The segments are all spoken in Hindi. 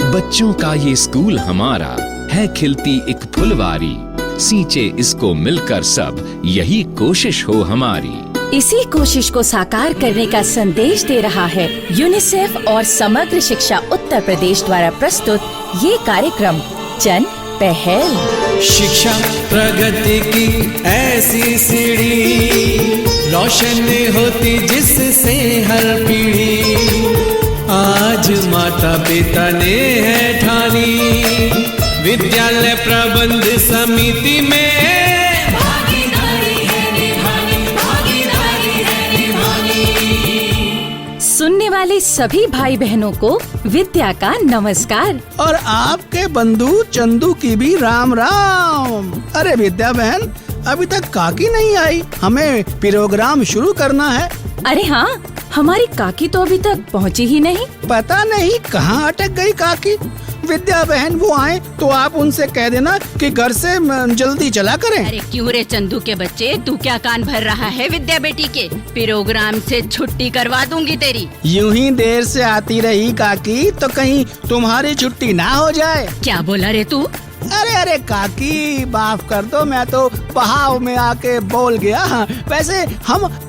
बच्चों का ये स्कूल हमारा है खिलती एक फुलवारी, सींचे इसको मिलकर सब, यही कोशिश हो हमारी। इसी कोशिश को साकार करने का संदेश दे रहा है यूनिसेफ और समग्र शिक्षा उत्तर प्रदेश द्वारा प्रस्तुत ये कार्यक्रम जन पहल। शिक्षा प्रगति की ऐसी सीढ़ी, रोशन होती जिससे हर पीढ़ी। आज माता पिता ने है ठानी, विद्यालय प्रबंध समिति में भागीदारी है निभानी, भागीदारी है निभानी। सुनने वाले सभी भाई बहनों को विद्या का नमस्कार। और आपके बंधु चंदू की भी राम राम। अरे विद्या बहन, अभी तक काकी नहीं आई, हमें प्रोग्राम शुरू करना है। अरे हाँ, हमारी काकी तो अभी तक पहुँची ही नहीं। पता नहीं कहाँ अटक गई काकी। विद्या बहन वो आए तो आप उनसे कह देना कि घर से जल्दी चला करें। अरे क्यों रे चंदू के बच्चे, तू क्या कान भर रहा है विद्या बेटी के? प्रोग्राम से छुट्टी करवा दूंगी तेरी। यूं ही देर से आती रही काकी तो कहीं तुम्हारी छुट्टी ना हो जाए। क्या बोला रे तू? अरे काकी माफ कर दो, मैं तो बहाव में आके बोल गया। वैसे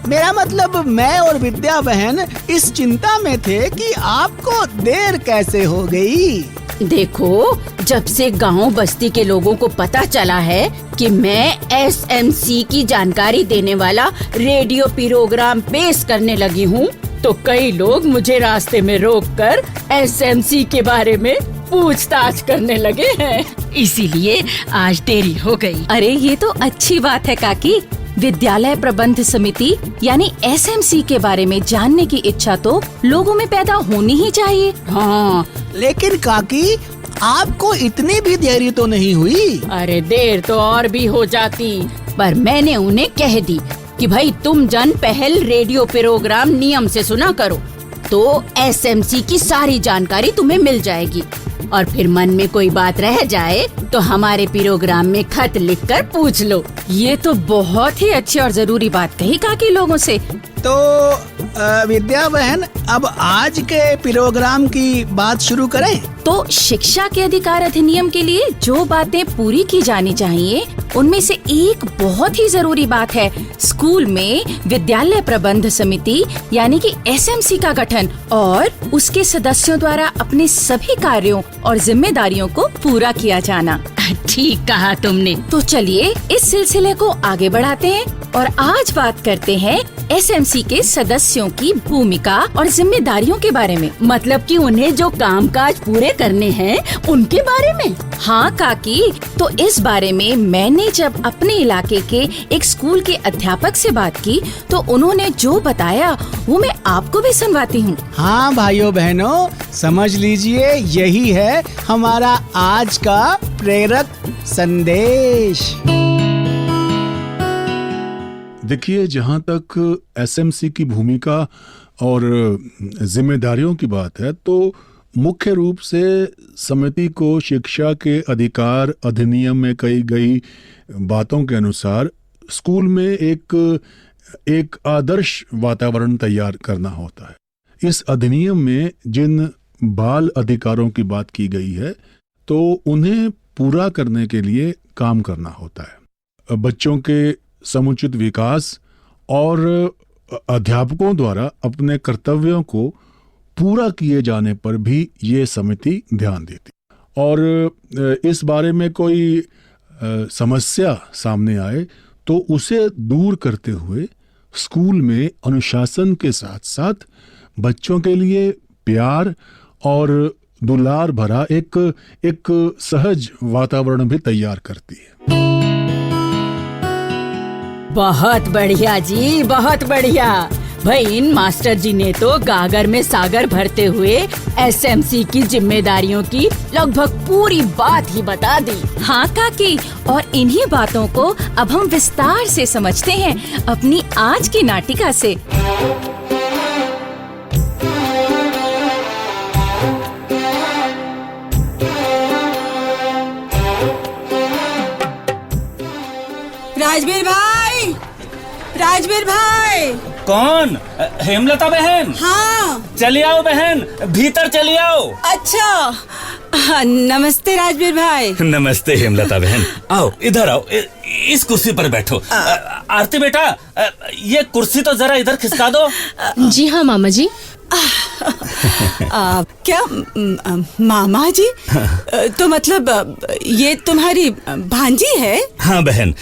मेरा मतलब मैं और विद्या बहन इस चिंता में थे कि आपको देर कैसे हो गई। देखो, जब से गांव बस्ती के लोगों को पता चला है कि मैं एसएमसी की जानकारी देने वाला रेडियो प्रोग्राम पेश करने लगी हूँ, तो कई लोग मुझे रास्ते में रोककर एसएमसी के बारे में पूछताछ करने लगे हैं। इसीलिए आज देरी हो गई। अरे ये तो अच्छी बात है काकी। विद्यालय प्रबंध समिति यानी एसएमसी के बारे में जानने की इच्छा तो लोगों में पैदा होनी ही चाहिए। हाँ, लेकिन काकी आपको इतनी भी देरी तो नहीं हुई? अरे देर तो और भी हो जाती, पर मैंने उन्हें कह दी कि भाई तुम जन पहल रेडियो प्रोग्राम नियम से सुना करो, तो एसएमसी की सारी जानकारी तुम्हें मिल जाएगी। और फिर मन में कोई बात रह जाए तो हमारे प्रोग्राम में खत लिखकर पूछ लो। ये तो बहुत ही अच्छी और जरूरी बात कही काकी लोगों से। तो विद्या बहन, अब आज के प्रोग्राम की बात शुरू करें। तो शिक्षा के अधिकार अधिनियम के लिए जो बातें पूरी की जानी चाहिए, उनमें से एक बहुत ही जरूरी बात है स्कूल में विद्यालय प्रबंध समिति यानी कि एसएमसी का गठन और उसके सदस्यों द्वारा अपने सभी कार्यों और जिम्मेदारियों को पूरा किया जाना। ठीक कहा तुमने। तो चलिए इस सिलसिले को आगे बढ़ाते हैं और आज बात करते हैं एसएमसी के सदस्यों की भूमिका और जिम्मेदारियों के बारे में। मतलब कि उन्हें जो कामकाज पूरे करने हैं उनके बारे में। हाँ काकी, तो इस बारे में मैंने जब अपने इलाके के एक स्कूल के अध्यापक से बात की तो उन्होंने जो बताया वो मैं आपको भी सुनवाती हूँ। हाँ भाइयों बहनों, समझ लीजिए यही है हमारा आज का प्रेरक संदेश। देखिए, जहाँ तक एसएमसी की भूमिका और जिम्मेदारियों की बात है, तो मुख्य रूप से समिति को शिक्षा के अधिकार अधिनियम में कही गई बातों के अनुसार स्कूल में एक आदर्श वातावरण तैयार करना होता है। इस अधिनियम में जिन बाल अधिकारों की बात की गई है, तो उन्हें पूरा करने के लिए काम करना होता है। बच्चों के समुचित विकास और अध्यापकों द्वारा अपने कर्तव्यों को पूरा किए जाने पर भी ये समिति ध्यान देती। और इस बारे में कोई समस्या सामने आए तो उसे दूर करते हुए स्कूल में अनुशासन के साथ साथ बच्चों के लिए प्यार और दुलार भरा एक सहज वातावरण भी तैयार करती है। बहुत बढ़िया जी, बहुत बढ़िया। भाई इन मास्टर जी ने तो गागर में सागर भरते हुए एसएमसी की जिम्मेदारियों की लगभग पूरी बात ही बता दी। हाँ काकी, और इन्हीं बातों को अब हम विस्तार से समझते हैं अपनी आज की नाटिका से। राजवीर भाई, राजवीर भाई, कौन? हेमलता बहन? हाँ। चली आओ बहन, भीतर चली आओ। अच्छा, हाँ, नमस्ते राजवीर भाई। नमस्ते हेमलता बहन, आओ इधर आओ, इस कुर्सी पर बैठो। आरती बेटा, ये कुर्सी तो जरा इधर खिसका दो। जी हाँ मामा जी। क्या मामा जी? तो मतलब ये तुम्हारी भांजी है? हाँ बहन,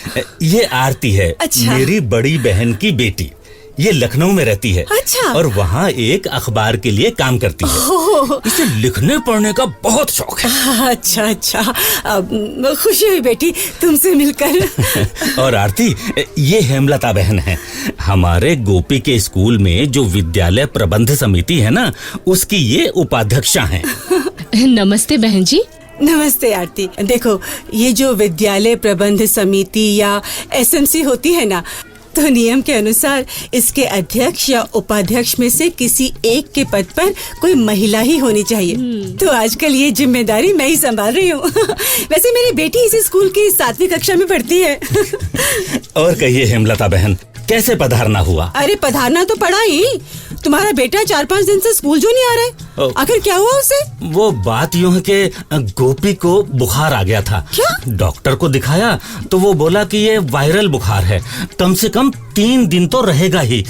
ये आरती है। अच्छा। मेरी बड़ी बहन की बेटी। ये लखनऊ में रहती है। अच्छा। और वहाँ एक अखबार के लिए काम करती है। इसे लिखने पढ़ने का बहुत शौक है। अच्छा, खुशी हुई बेटी तुमसे मिलकर। और आरती, ये हेमलता बहन है। हमारे गोपी के स्कूल में जो विद्यालय प्रबंध समिति है ना, उसकी ये उपाध्यक्षा हैं। नमस्ते बहन जी। नमस्ते आरती। देखो, ये जो विद्यालय प्रबंध समिति या एसएमसी होती है ना, तो नियम के अनुसार इसके अध्यक्ष या उपाध्यक्ष में से किसी एक के पद पर कोई महिला ही होनी चाहिए। तो आजकल ये जिम्मेदारी मैं ही संभाल रही हूँ। वैसे मेरी बेटी इस स्कूल की 7वीं कक्षा में पढ़ती है। और कहिए हेमलता बहन, कैसे पधारना हुआ? अरे पधारना तो पड़ा ही। तुम्हारा बेटा 4-5 दिन से स्कूल जो नहीं आ रहा है, आखिर क्या हुआ उसे? वो बात यूं है कि गोपी को बुखार आ गया था। क्या? डॉक्टर को दिखाया तो वो बोला कि ये वायरल बुखार है, कम से कम 3 दिन तो रहेगा ही,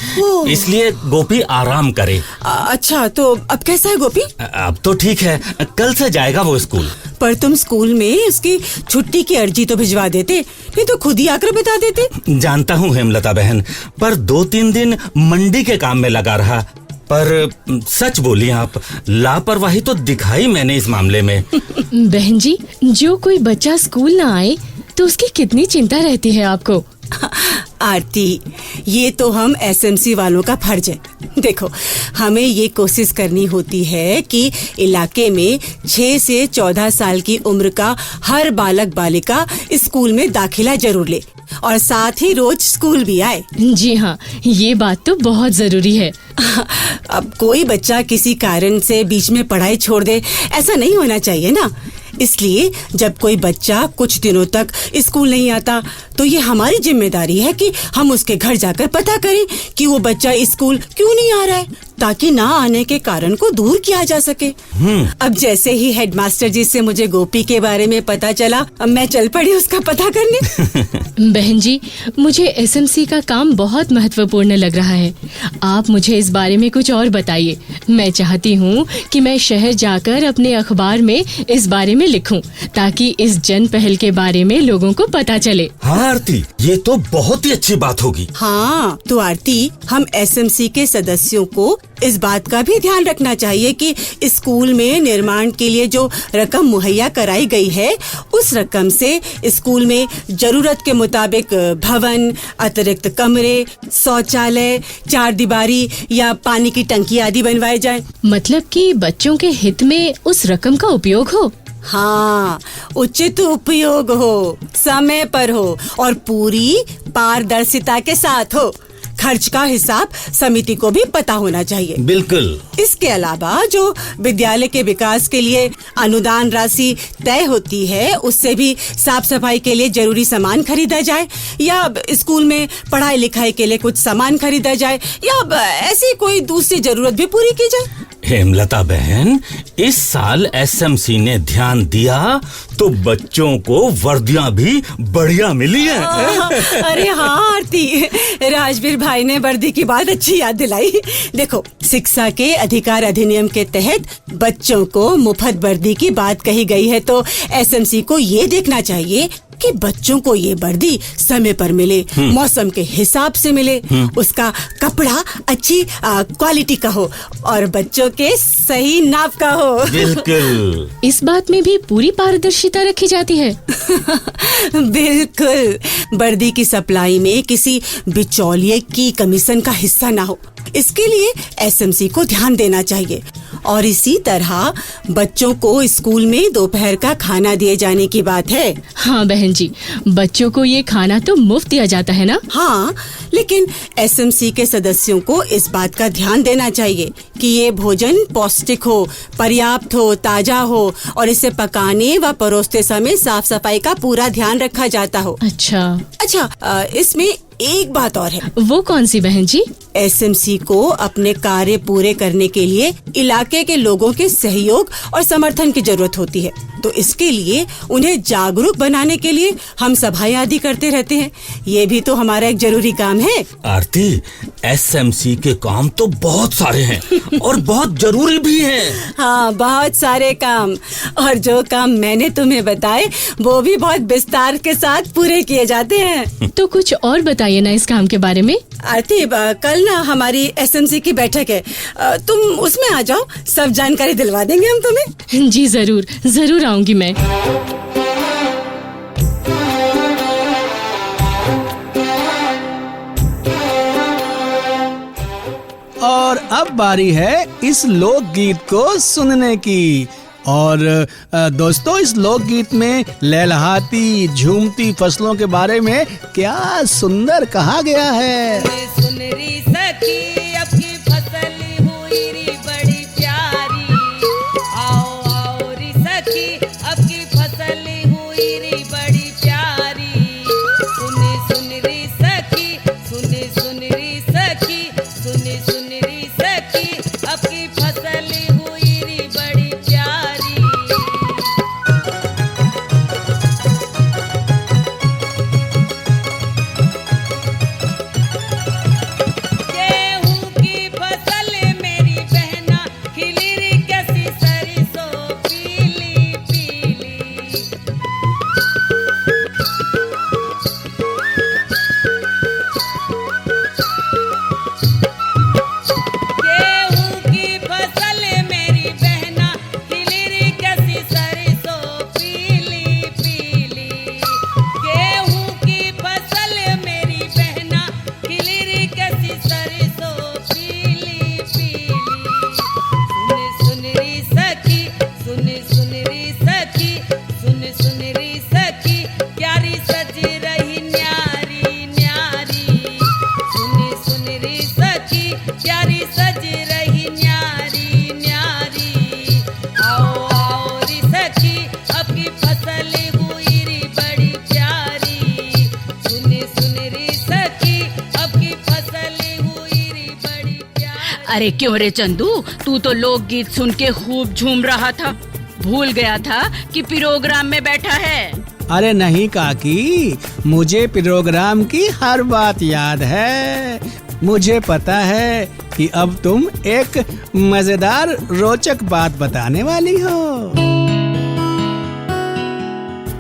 इसलिए गोपी आराम करे। अच्छा, तो अब कैसा है गोपी? अब तो ठीक है, कल से जाएगा वो स्कूल। पर तुम स्कूल में उसकी छुट्टी की अर्जी तो भिजवा देते, नहीं तो खुद ही आकर बता देते। जानता हूँ हेमलता बहन, पर 2-3 दिन मंडी के काम में लगा रहा। पर सच बोली आप, लापरवाही तो दिखाई मैंने इस मामले में। बहन जी, जो कोई बच्चा स्कूल ना आए तो उसकी कितनी चिंता रहती है आपको। आरती, ये तो हम एसएमसी वालों का फर्ज है। देखो, हमें ये कोशिश करनी होती है कि इलाके में 6 से 14 साल की उम्र का हर बालक बालिका स्कूल में दाखिला जरूर ले और साथ ही रोज स्कूल भी आए। जी हाँ, ये बात तो बहुत जरूरी है। अब कोई बच्चा किसी कारण से बीच में पढ़ाई छोड़ दे, ऐसा नहीं होना चाहिए ना। इसलिए जब कोई बच्चा कुछ दिनों तक स्कूल नहीं आता, तो ये हमारी जिम्मेदारी है कि हम उसके घर जाकर पता करें कि वो बच्चा स्कूल क्यों नहीं आ रहा है, ताकि ना आने के कारण को दूर किया जा सके। अब जैसे ही हेडमास्टर जी से मुझे गोपी के बारे में पता चला, अब मैं चल पड़ी उसका पता करने। बहन जी, मुझे एसएमसी का काम बहुत महत्वपूर्ण लग रहा है। आप मुझे इस बारे में कुछ और बताइए। मैं चाहती हूँ कि मैं शहर जाकर अपने अखबार में इस बारे में लिखूं, ताकि इस जन पहल के बारे में लोगों को पता चले। हाँ आरती, ये तो बहुत ही अच्छी बात होगी। हाँ, तो आरती, हम एसएमसी के सदस्यों को इस बात का भी ध्यान रखना चाहिए कि स्कूल में निर्माण के लिए जो रकम मुहैया कराई गई है, उस रकम से स्कूल में जरूरत के मुताबिक भवन, अतिरिक्त कमरे, शौचालय, 4 दीवारी या पानी की टंकी आदि बनवाए जाएं। मतलब कि बच्चों के हित में उस रकम का उपयोग हो। हाँ, उचित उपयोग हो, समय पर हो और पूरी पारदर्शिता के साथ हो। खर्च का हिसाब समिति को भी पता होना चाहिए। बिल्कुल। इसके अलावा जो विद्यालय के विकास के लिए अनुदान राशि तय होती है, उससे भी साफ सफाई के लिए जरूरी सामान खरीदा जाए, या स्कूल में पढ़ाई लिखाई के लिए कुछ सामान खरीदा जाए, या ऐसी कोई दूसरी जरूरत भी पूरी की जाए। हेमलता बहन, इस साल एसएमसी ने ध्यान दिया तो बच्चों को वर्दियां भी बढ़िया मिली है। अरे हाँ आरती, राजवीर भाई ने वर्दी की बात अच्छी याद दिलाई। देखो, शिक्षा के अधिकार अधिनियम के तहत बच्चों को मुफ्त वर्दी की बात कही गई है, तो एसएमसी को ये देखना चाहिए कि बच्चों को ये वर्दी समय पर मिले, मौसम के हिसाब से मिले, उसका कपड़ा अच्छी क्वालिटी का हो और बच्चों के सही नाप का हो। बिल्कुल। इस बात में भी पूरी पारदर्शिता रखी जाती है। बिल्कुल, वर्दी की सप्लाई में किसी बिचौलिए की कमीशन का हिस्सा ना हो, इसके लिए एसएमसी को ध्यान देना चाहिए। और इसी तरह बच्चों को स्कूल में दोपहर का खाना दिए जाने की बात है। हाँ बहन जी, बच्चों को ये खाना तो मुफ्त दिया जाता है ना? हाँ, लेकिन एसएमसी के सदस्यों को इस बात का ध्यान देना चाहिए कि ये भोजन पौष्टिक हो, पर्याप्त हो, ताजा हो और इसे पकाने व परोसते समय साफ सफाई का पूरा ध्यान रखा जाता हो। अच्छा, इसमें एक बात और है। वो कौन सी बहन जी? एसएमसी को अपने कार्य पूरे करने के लिए इलाके के लोगों के सहयोग और समर्थन की जरूरत होती है। तो इसके लिए उन्हें जागरूक बनाने के लिए हम सभाएं आदि करते रहते हैं। ये भी तो हमारा एक जरूरी काम है। आरती, एसएमसी के काम तो बहुत सारे हैं और बहुत जरूरी भी हैं। हाँ, बहुत सारे काम, और जो काम मैंने तुम्हें बताए वो भी बहुत विस्तार के साथ पूरे किए जाते हैं। तो कुछ और बताइए ना इस काम के बारे में। आरती, कल ना हमारी एसएमसी की बैठक है, तुम उसमें आ जाओ, सब जानकारी दिलवा देंगे हम तुम्हें। जी जरूर, जरूर आऊंगी मैं। और अब बारी है इस लोकगीत को सुनने की। और दोस्तों, इस लोकगीत में लहलहाती झूमती फसलों के बारे में क्या सुंदर कहा गया है। सुनरी सखी अपनी फसली हुई री बड़ी प्यारी, आओ आओ री सखी अपनी फसली हुई री बड़ी प्यारी। सुने सुन री सखी, सुने सुन री सखी, सुने सुन री सखी अपनी फसली हुई री बड़ी प्यारी। गेहूं की फसल मेरी बहना खिली री कैसी सरसों पीली पीली। गेहूं की फसल मेरी बहना खिली री कैसी सरसों पीली पीली। गेहूं की फसल मेरी बहना खिली री कैसी सरसों पीली पीली। सुन सुन री सखी, सुन सुन री सखी, सुन सुन री सखी प्यारी सज रही न्यारी न्यारी। सुन सुन री सखी प्यारी सज रही न्यारी न्यारी। आओ आओ री सखी अपनी फसल हुई री बड़ी प्यारी। सुन सुन री सखी अपनी फसल हुई री बड़ी प्यारी। अरे क्यों रे चंदू, तू तो लोकगीत सुन के खूब झूम रहा था, भूल गया था कि प्रोग्राम में बैठा है। अरे नहीं काकी, मुझे प्रोग्राम की हर बात याद है। मुझे पता है कि अब तुम एक मजेदार रोचक बात बताने वाली हो।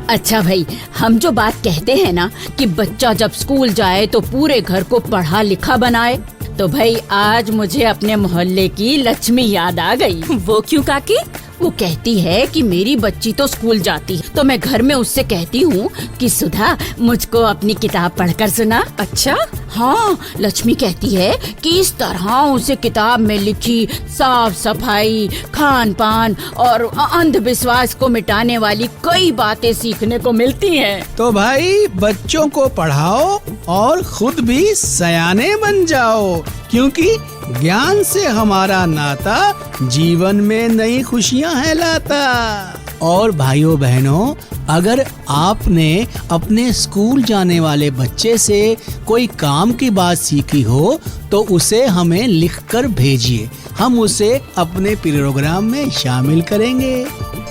अच्छा भाई, हम जो बात कहते हैं ना कि बच्चा जब स्कूल जाए तो पूरे घर को पढ़ा लिखा बनाए, तो भाई आज मुझे अपने मोहल्ले की लक्ष्मी याद आ गई। वो क्यों काकी? वो कहती है कि मेरी बच्ची तो स्कूल जाती है, तो मैं घर में उससे कहती हूँ कि सुधा मुझको अपनी किताब पढ़कर सुना। अच्छा? हाँ, लक्ष्मी कहती है कि इस तरह उसे किताब में लिखी साफ सफाई, खान पान और अंधविश्वास को मिटाने वाली कई बातें सीखने को मिलती हैं। तो भाई बच्चों को पढ़ाओ और खुद भी सयाने बन जाओ, क्योंकि ज्ञान से हमारा नाता जीवन में नई खुशियां है लाता। और भाइयों बहनों, अगर आपने अपने स्कूल जाने वाले बच्चे से कोई काम की बात सीखी हो तो उसे हमें लिखकर भेजिए, हम उसे अपने प्रोग्राम में शामिल करेंगे।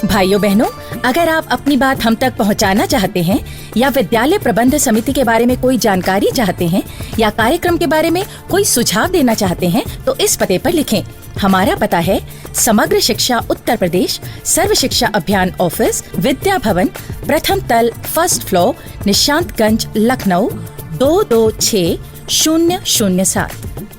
भाइयों बहनों, अगर आप अपनी बात हम तक पहुंचाना चाहते हैं या विद्यालय प्रबंध समिति के बारे में कोई जानकारी चाहते हैं या कार्यक्रम के बारे में कोई सुझाव देना चाहते हैं तो इस पते पर लिखें। हमारा पता है समग्र शिक्षा उत्तर प्रदेश, सर्व शिक्षा अभियान ऑफिस, विद्या भवन, प्रथम तल, फर्स्ट फ्लोर, निशांतगंज, लखनऊ 226007।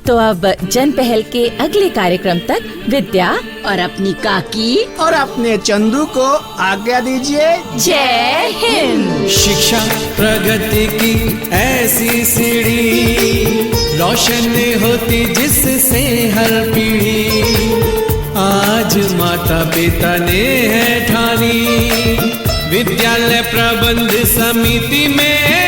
तो अब जन पहल के अगले कार्यक्रम तक विद्या और अपनी काकी और अपने चंदू को आज्ञा दीजिए। जय हिंद। शिक्षा प्रगति की ऐसी सीढ़ी, रोशन होती जिससे हर पीढ़ी। आज माता पिता ने है ठानी, विद्यालय प्रबंध समिति में